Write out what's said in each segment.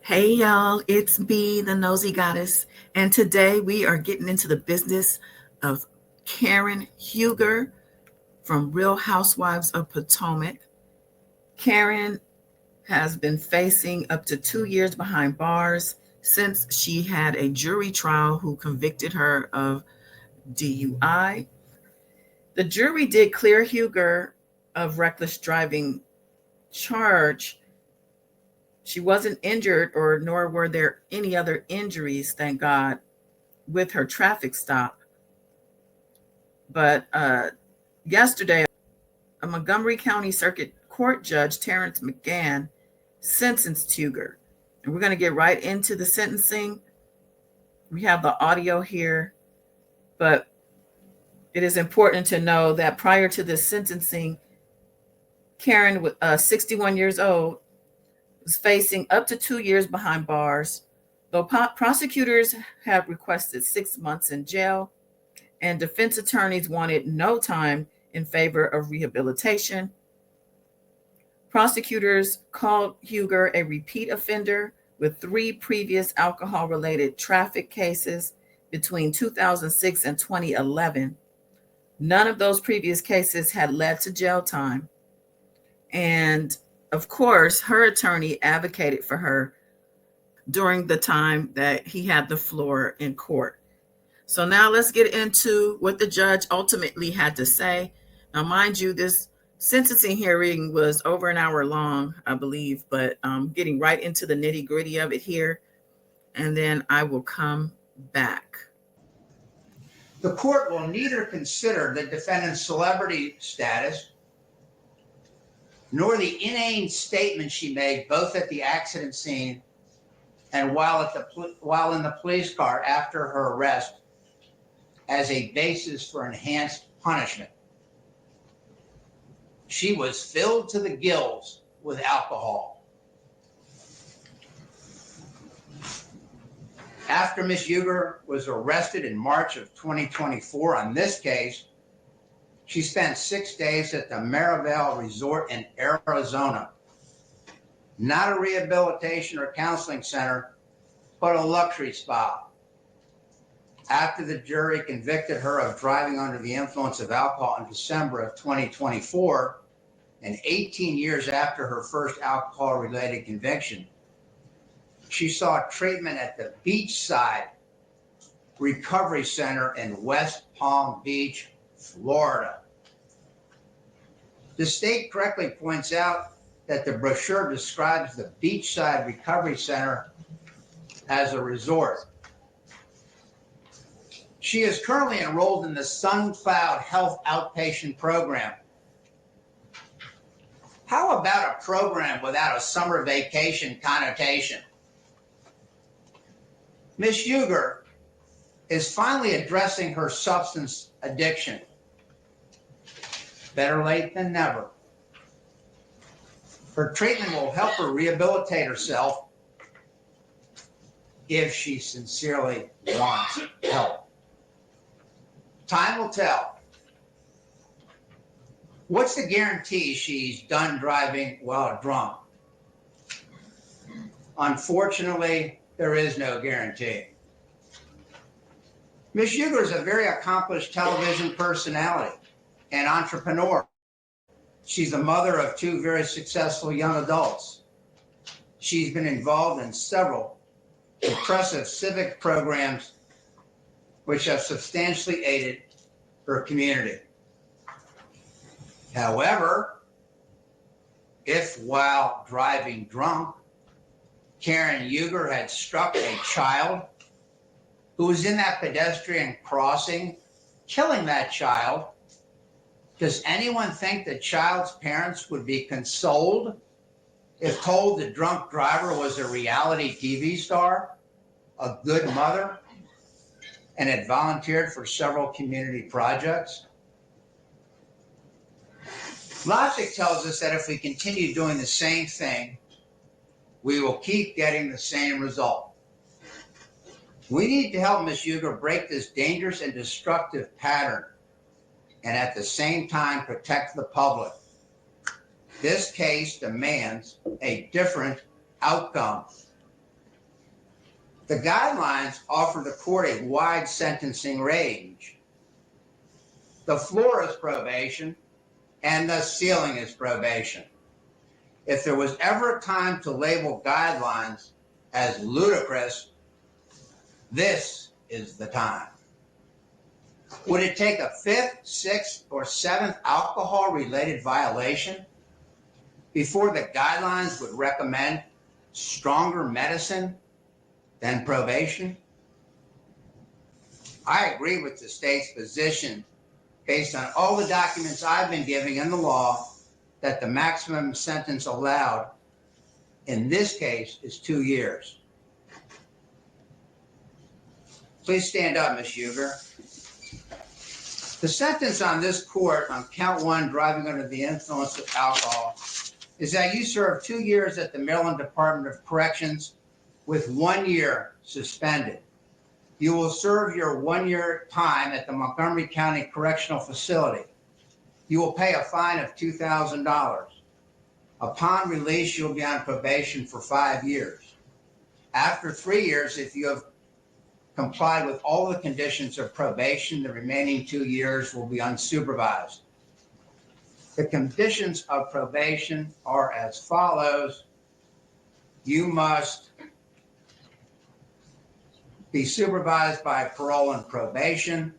Hey y'all, it's me, the Nosy Goddess, and today we are getting into the business of Karen Huger from Real Housewives of Potomac. Karen has been facing up to 2 years behind bars since she had a jury trial who convicted her of DUI. The jury did clear Huger of reckless driving charge. She wasn't injured, or nor were there any other injuries, thank God, with her traffic stop. But yesterday, a Montgomery County Circuit Court Judge, Terrence McGann, sentenced Huger. And we're going to get right into the sentencing. We have the audio here, but it is important to know that prior to this sentencing, Karen, 61 years old, was facing up to 2 years behind bars, though prosecutors have requested 6 months in jail, and defense attorneys wanted no time in favor of rehabilitation. Prosecutors called Huger a repeat offender with 3 previous alcohol-related traffic cases between 2006 and 2011. None of those previous cases had led to jail time. And of course, her attorney advocated for her during the time that he had the floor in court. So now let's get into what the judge ultimately had to say. Now, mind you, this sentencing hearing was over an hour long, I believe, but getting right into the nitty gritty of it here, and then I will come back. The court will neither consider the defendant's celebrity status nor the inane statement she made both at the accident scene and while in the police car after her arrest as a basis for enhanced punishment. She was filled to the gills with alcohol. After Ms. Huger was arrested in March of 2024 on this case, she spent 6 days at the Maravale Resort in Arizona. Not a rehabilitation or counseling center, but a luxury spa. After the jury convicted her of driving under the influence of alcohol in December of 2024, and 18 years after her first alcohol-related conviction, she sought treatment at the Beachside Recovery Center in West Palm Beach, Florida. The state correctly points out that the brochure describes the Beachside Recovery Center as a resort. She is currently enrolled in the SunCloud Health Outpatient Program. How about a program without a summer vacation connotation? Ms. Huger is finally addressing her substance addiction. Better late than never. Her treatment will help her rehabilitate herself if she sincerely wants help. Time will tell. What's the guarantee she's done driving while drunk? Unfortunately, there is no guarantee. Ms. Huger is a very accomplished television personality and entrepreneur. She's the mother of 2 very successful young adults. She's been involved in several impressive civic programs which have substantially aided her community. However, if while driving drunk, Karen Huger had struck a child who was in that pedestrian crossing, killing that child, does anyone think the child's parents would be consoled if told the drunk driver was a reality TV star, a good mother, and had volunteered for several community projects? Logic tells us that if we continue doing the same thing, we will keep getting the same result. We need to help Ms. Huger break this dangerous and destructive pattern and at the same time protect the public. This case demands a different outcome. The guidelines offer the court a wide sentencing range. The floor is probation, and the ceiling is probation. If there was ever a time to label guidelines as ludicrous, this is the time. Would it take a fifth, sixth, or seventh alcohol-related violation before the guidelines would recommend stronger medicine than probation? I agree with the state's position based on all the documents I've been giving in the law that the maximum sentence allowed in this case is 2 years. Please stand up, Ms. Huger. The sentence on this court on count 1, driving under the influence of alcohol, is that you serve 2 years at the Maryland Department of Corrections with 1 year suspended. You will serve your 1 year time at the Montgomery County Correctional Facility. You will pay a fine of $2,000. Upon release, you'll be on probation for 5 years. After 3 years, if you have complied with all the conditions of probation, the remaining 2 years will be unsupervised. The conditions of probation are as follows. You must be supervised by parole and probation.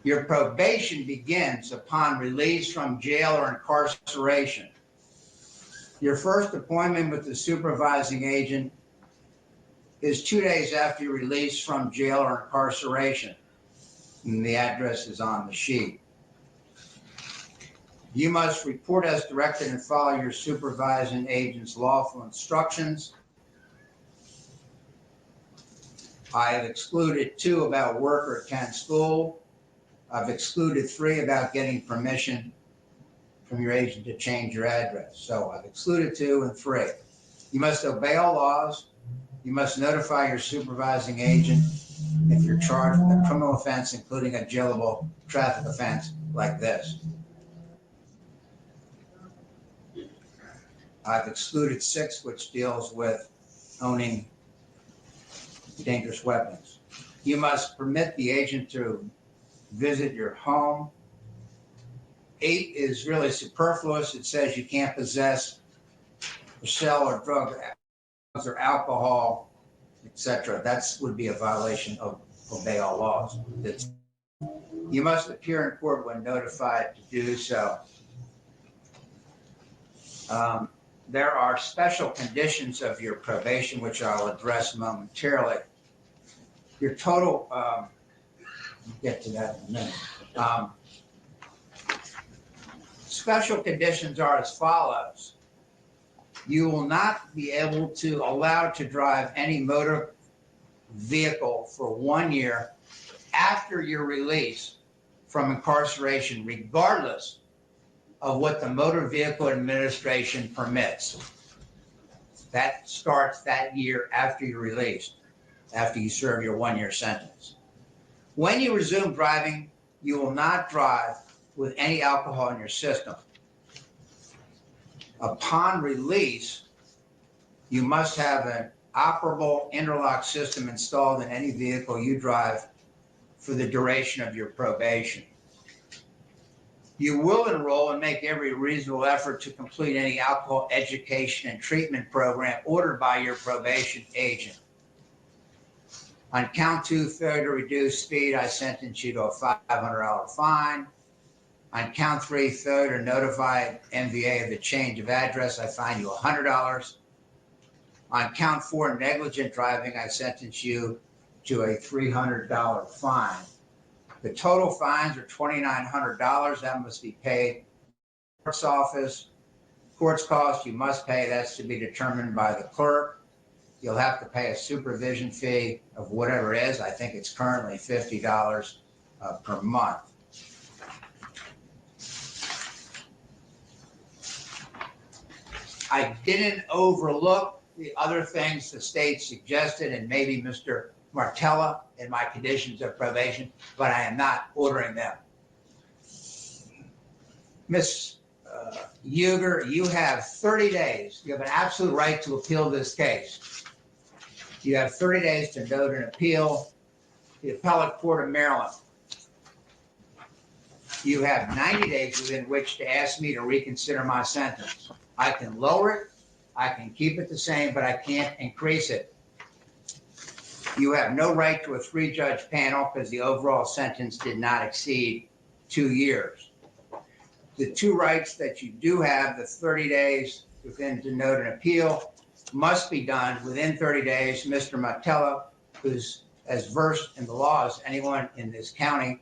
Your probation begins upon release from jail or incarceration. Your first appointment with the supervising agent is 2 days after your release from jail or incarceration. And the address is on the sheet. You must report as directed and follow your supervising agent's lawful instructions. I have excluded 2 about work or attend school. I've excluded 3 about getting permission from your agent to change your address. So I've excluded 2 and 3. You must obey all laws. You must notify your supervising agent if you're charged with a criminal offense, including a jailable traffic offense like this. I've excluded 6, which deals with owning dangerous weapons. You must permit the agent to visit your home. 8 is really superfluous. It says you can't possess or sell or drugs or alcohol, etc. That would be a violation of obey all laws. You must appear in court when notified to do so. There are special conditions of your probation, which I'll address momentarily. Your total, we'll get to that in a minute. Special conditions are as follows. You will not be allowed to drive any motor vehicle for 1 year after your release from incarceration, regardless of what the Motor Vehicle Administration permits. That starts that year after you're released, after you serve your 1 year sentence. When you resume driving, you will not drive with any alcohol in your system. Upon release, you must have an operable interlock system installed in any vehicle you drive for the duration of your probation. You will enroll and make every reasonable effort to complete any alcohol education and treatment program ordered by your probation agent. On count 2, failure to reduce speed, I sentence you to a $500 fine. On count 3, failure to notify MVA of the change of address, I fine you $100. On count 4, negligent driving, I sentence you to a $300 fine. The total fines are $2,900. That must be paid. Clerk's office, court's cost you must pay. That's to be determined by the clerk. You'll have to pay a supervision fee of whatever it is. I think it's currently $50 per month. I didn't overlook the other things the state suggested, and maybe Mr. Martella in my conditions of probation, but I am not ordering them. Ms. Huger, you have 30 days. You have an absolute right to appeal this case. You have 30 days to note an appeal to the Appellate Court of Maryland. You have 90 days within which to ask me to reconsider my sentence. I can lower it, I can keep it the same, but I can't increase it. You have no right to a 3-judge panel because the overall sentence did not exceed 2 years. The 2 rights that you do have, the 30 days within to note an appeal, must be done within 30 days. Mr. Martello, who's as versed in the law as anyone in this county,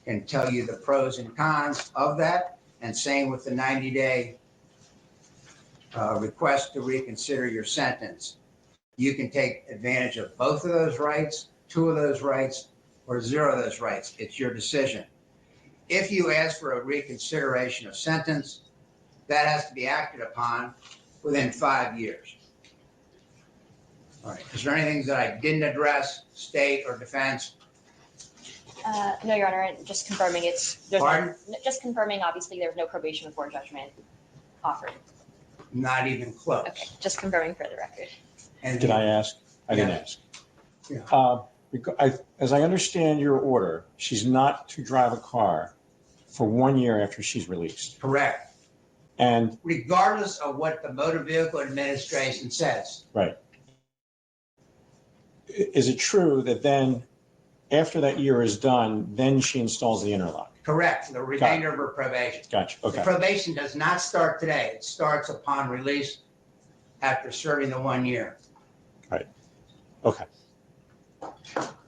can tell you the pros and cons of that, and same with the 90-day request to reconsider your sentence. You can take advantage of both of those rights, 2 of those rights, or 0 of those rights. It's your decision. If you ask for a reconsideration of sentence, that has to be acted upon within 5 years. All right. Is there anything that I didn't address, state or defense? No, Your Honor. Just confirming Pardon? Just confirming. Obviously, there's no probation before judgment offered. Not even close. Okay. Just confirming for the record. And Did I ask? I didn't ask. Yeah. As I understand your order, she's not to drive a car for 1 year after she's released. Correct. And regardless of what the Motor Vehicle Administration says. right. Is it true that then, after that year is done, then she installs the interlock? Correct. The remainder of her probation. Gotcha. Okay. The probation does not start today. It starts upon release after serving the 1 year. Right. Okay.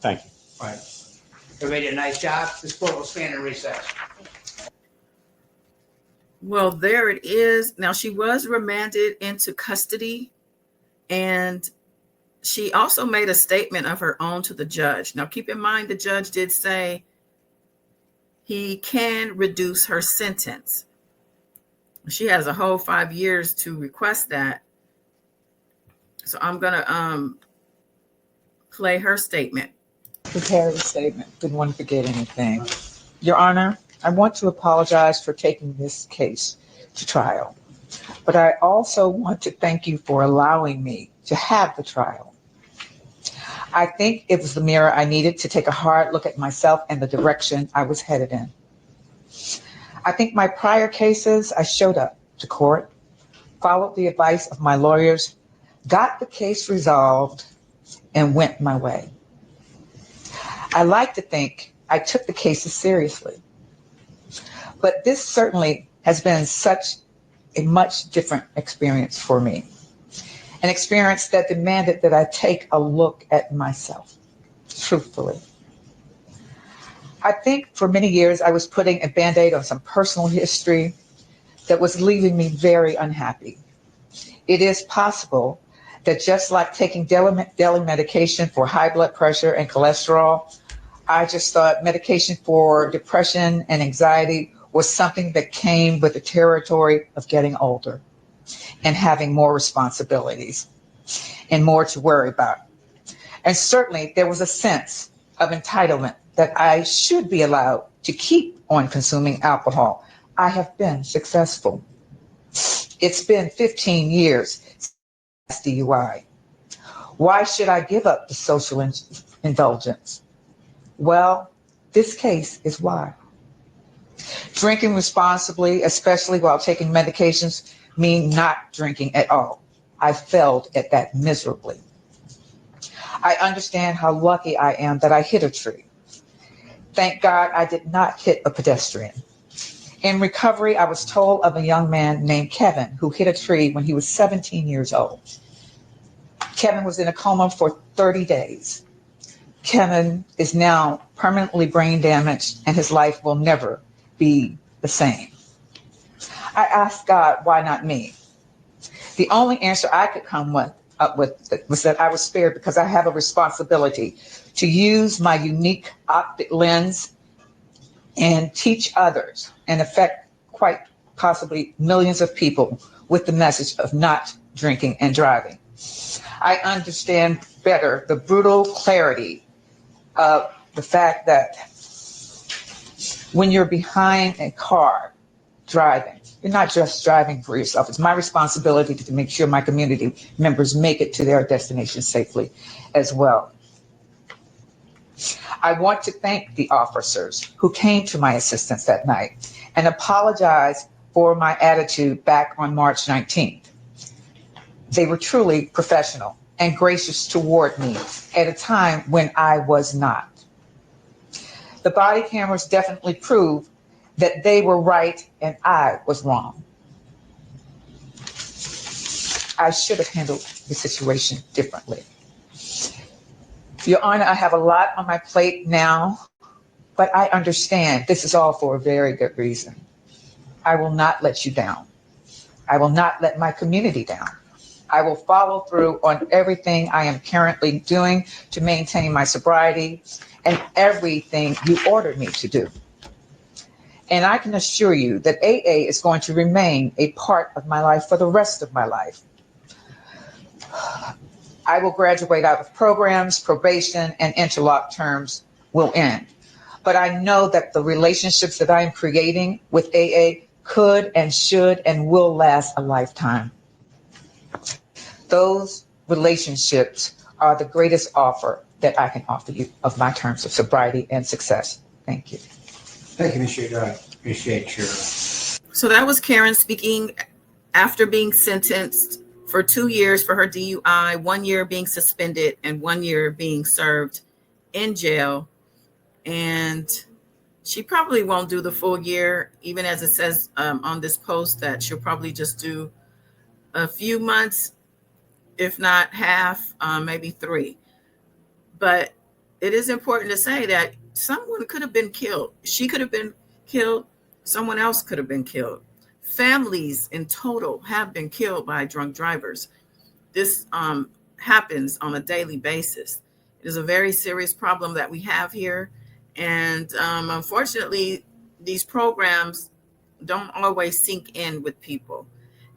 Thank you. All right. Everybody did a nice job. This court will stand in recess. Well, there it is. Now, she was remanded into custody, and she also made a statement of her own to the judge. Now, keep in mind, the judge did say he can reduce her sentence. She has a whole 5 years to request that. So I'm going to play her statement. Prepare the statement. Didn't want to forget anything. Your Honor, I want to apologize for taking this case to trial, but I also want to thank you for allowing me to have the trial. I think it was the mirror I needed to take a hard look at myself and the direction I was headed in. I think my prior cases, I showed up to court, followed the advice of my lawyers, got the case resolved, and went my way. I like to think I took the cases seriously, but this certainly has been such a much different experience for me. An experience that demanded that I take a look at myself, truthfully. I think for many years I was putting a Band-Aid on some personal history that was leaving me very unhappy. It is possible that just like taking daily medication for high blood pressure and cholesterol, I just thought medication for depression and anxiety was something that came with the territory of getting older and having more responsibilities and more to worry about. And certainly there was a sense of entitlement that I should be allowed to keep on consuming alcohol. I have been successful. It's been 15 years since DUI. Why should I give up the social indulgence? Well, this case is why. Drinking responsibly, especially while taking medications, mean not drinking at all. I failed at that miserably. I understand how lucky I am that I hit a tree. Thank God I did not hit a pedestrian. In recovery, I was told of a young man named Kevin who hit a tree when he was 17 years old. Kevin was in a coma for 30 days. Kevin is now permanently brain damaged and his life will never be the same. I asked God, why not me? The only answer I could come up with was that I was spared because I have a responsibility to use my unique optic lens and teach others and affect quite possibly millions of people with the message of not drinking and driving. I understand better the brutal clarity of the fact that when you're behind a car driving, You're not just driving for yourself. It's my responsibility to make sure my community members make it to their destination safely as well. I want to thank the officers who came to my assistance that night and apologize for my attitude back on March 19th. They were truly professional and gracious toward me at a time when I was not. The body cameras definitely prove that they were right and I was wrong. I should have handled the situation differently. Your Honor, I have a lot on my plate now, but I understand this is all for a very good reason. I will not let you down. I will not let my community down. I will follow through on everything I am currently doing to maintain my sobriety and everything you ordered me to do. And I can assure you that AA is going to remain a part of my life for the rest of my life. I will graduate out of programs, probation, and interlock terms will end. But I know that the relationships that I am creating with AA could and should and will last a lifetime. Those relationships are the greatest offer that I can offer you of my terms of sobriety and success. Thank you. Thank you, Ms. Shadid. Appreciate your. So that was Karen speaking after being sentenced for 2 years for her DUI, 1 year being suspended, and 1 year being served in jail. And she probably won't do the full year, even as it says on this post that she'll probably just do a few months, if not half, maybe 3. But it is important to say that someone could have been killed. She could have been killed. Someone else could have been killed. Families in total have been killed by drunk drivers. This happens on a daily basis. It is a very serious problem that we have here. And unfortunately, these programs don't always sink in with people.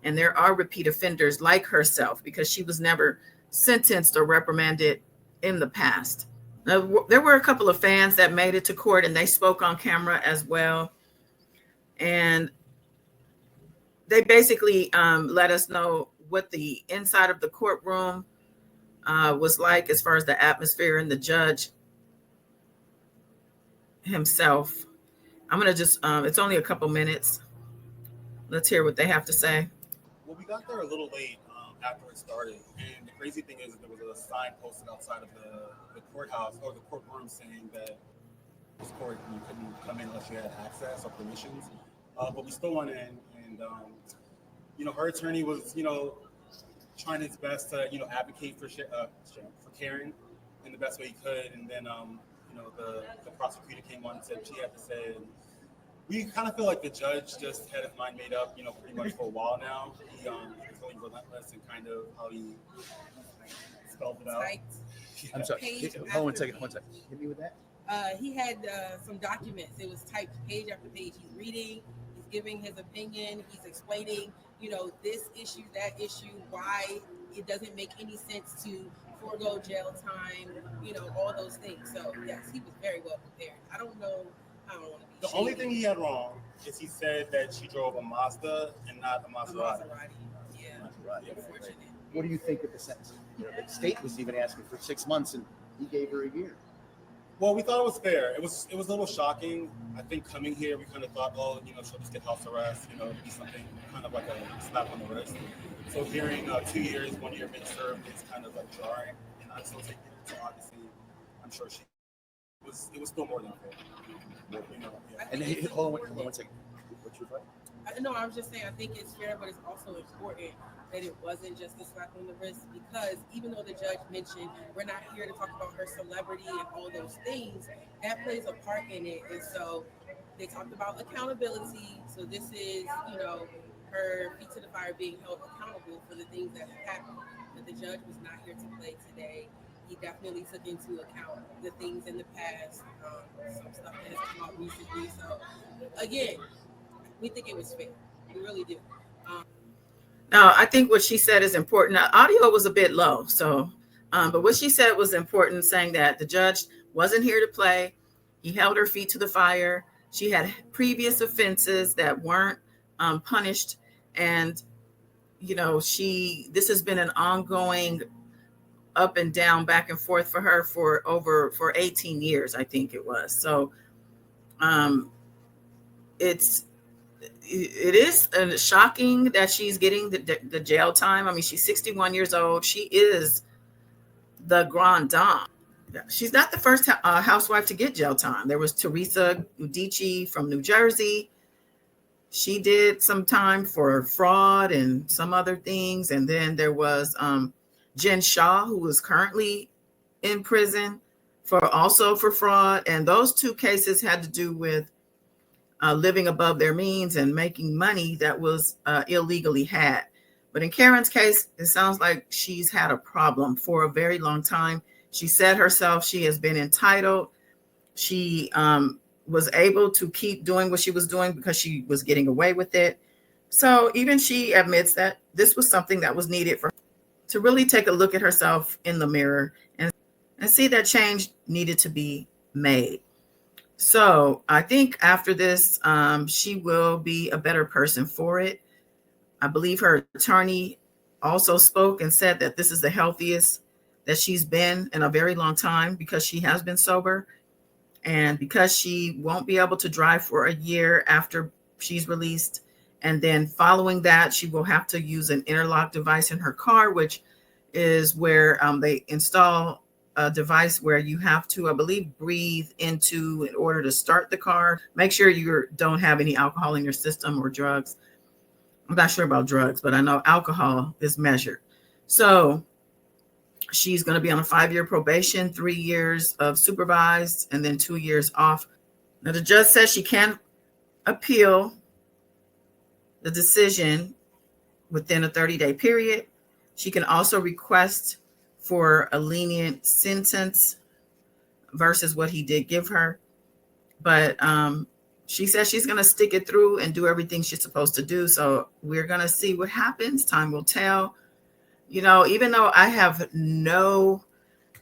And there are repeat offenders like herself because she was never sentenced or reprimanded in the past. Now, there were a couple of fans that made it to court and they spoke on camera as well. And they basically let us know what the inside of the courtroom was like as far as the atmosphere and the judge himself. I'm going to just, it's only a couple minutes. Let's hear what they have to say. Well, we got there a little late after it started. And the crazy thing is there was a sign posted outside of the courthouse or the courtroom saying that this court, you couldn't come in unless you had access or permissions. But we still went in and, her attorney was, trying his best to, advocate for Karen in the best way he could. And then, the prosecutor came on and said she had to say. And we kind of feel like the judge just had his mind made up, pretty much for a while now. He was really relentless in kind of how he spelled it out. Yeah. I'm sorry. Hold on one second. Hit me with that. He had some documents. It was typed page after page. He's reading, he's giving his opinion, he's explaining, this issue, that issue, why it doesn't make any sense to forego jail time, all those things. So yes, he was very well prepared. I don't want to be The shady. only thing he had wrong is he said that she drove a Mazda and not a Maserati. Yeah, Maserati. unfortunate. What do you think of the sentence? The state was even asking for 6 months, and he gave her a year. Well, we thought it was fair. It was a little shocking. I think coming here, we kind of thought, she'll just get house arrest, be something kind of like a slap on the wrist. So hearing 2 years, 1 year being served is kind of like jarring, and I still take it. So obviously, I'm sure it was still more than fair. Yeah. And then, hold on one second. What's your fight? No, I was just saying, I think it's fair, but it's also important that it wasn't just a slap on the wrist, because even though the judge mentioned we're not here to talk about her celebrity and all those things, that plays a part in it. And so they talked about accountability. So this is, her feet to the fire, being held accountable for the things that have happened. But the judge was not here to play today. He definitely took into account the things in the past, some stuff that has come out recently. So again, we think it was fair. We really do. Now, I think what she said is important. Now, audio was a bit low, so, but what she said was important, saying that the judge wasn't here to play. He held her feet to the fire. She had previous offenses that weren't punished. And this has been an ongoing up and down, back and forth for her for 18 years, I think it was. So um, it is shocking that she's getting the jail time. I mean, she's 61 years old. She is the Grande Dame. She's not the first housewife to get jail time. There was Teresa Udici from New Jersey. She did some time for fraud and some other things. And then there was Jen Shaw, who is currently in prison for fraud. And those two cases had to do with living above their means and making money that was illegally had. But in Karen's case, it sounds like she's had a problem for a very long time. She said herself she has been entitled. She was able to keep doing what she was doing because she was getting away with it. So even she admits that this was something that was needed for her to really take a look at herself in the mirror and see that change needed to be made. So I think after this, she will be a better person for it. I believe her attorney also spoke and said that this is the healthiest that she's been in a very long time because she has been sober. And because she won't be able to drive for a year after she's released. And then following that, she will have to use an interlock device in her car, which is where they install a device where you have to, I believe, breathe into in order to start the car. Make sure you don't have any alcohol in your system or drugs. I'm not sure about drugs, but I know alcohol is measured. So she's going to be on a 5-year probation, 3 years of supervised, and then 2 years off. Now, the judge says she can appeal the decision within a 30-day period. She can also request for a lenient sentence versus what he did give her. But she says she's going to stick it through and do everything she's supposed to do. So we're going to see what happens. Time will tell. Even though I have no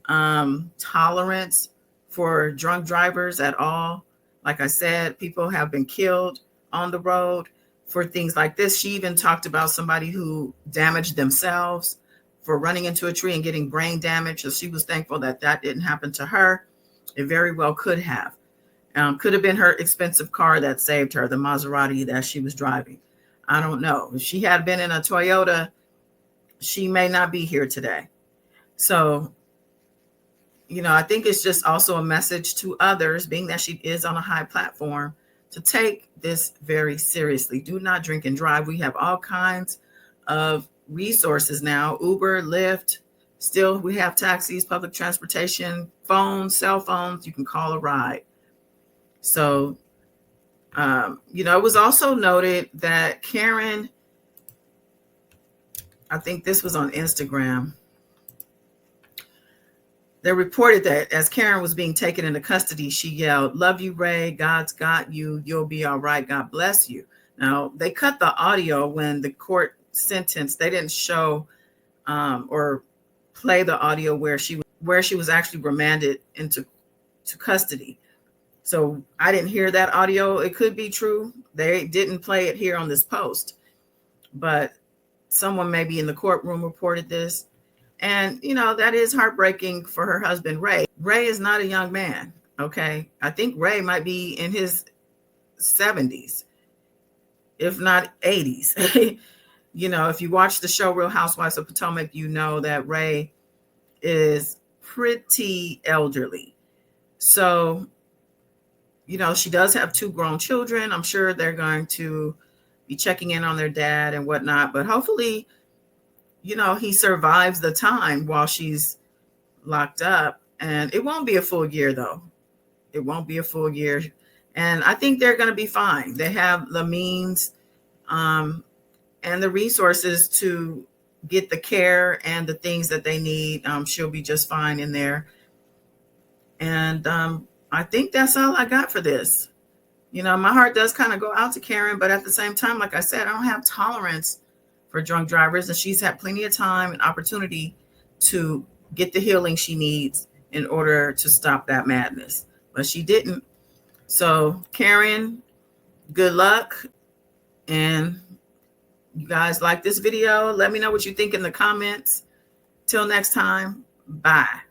tolerance for drunk drivers at all, like I said, people have been killed on the road for things like this. She even talked about somebody who damaged themselves for running into a tree and getting brain damage. So she was thankful that didn't happen to her. It very well could have. Could have been her expensive car that saved her, the Maserati that she was driving. I don't know. If she had been in a Toyota, she may not be here today. So, I think it's just also a message to others, being that she is on a high platform, to take this very seriously. Do not drink and drive. We have all kinds of resources now. Uber, Lyft, still we have taxis, public transportation, phones, cell phones. You can call a ride. So, it was also noted that Karen, I think this was on Instagram. They reported that as Karen was being taken into custody, she yelled, "Love you, Ray. God's got you. You'll be all right. God bless you." Now, they cut the audio when the court sentenced. They didn't show or play the audio where she was actually remanded into custody. So I didn't hear that audio. It could be true. They didn't play it here on this post, but someone maybe in the courtroom reported this. And, that is heartbreaking for her husband, Ray. Ray is not a young man. Okay. I think Ray might be in his 70s, if not 80s. If you watch the show Real Housewives of Potomac, you know that Ray is pretty elderly. So, she does have 2 grown children. I'm sure they're going to be checking in on their dad and whatnot, but hopefully, he survives the time while she's locked up. And it won't be a full year, though. It won't be a full year. And I think they're going to be fine. They have the means and the resources to get the care and the things that they need. She'll be just fine in there. And I think that's all I got for this. My heart does kind of go out to Karen, but at the same time, like I said, I don't have tolerance for drunk drivers, and she's had plenty of time and opportunity to get the healing she needs in order to stop that madness, but she didn't. So Karen, good luck. And you guys like this video? Let me know what you think in the comments. Till next time, bye.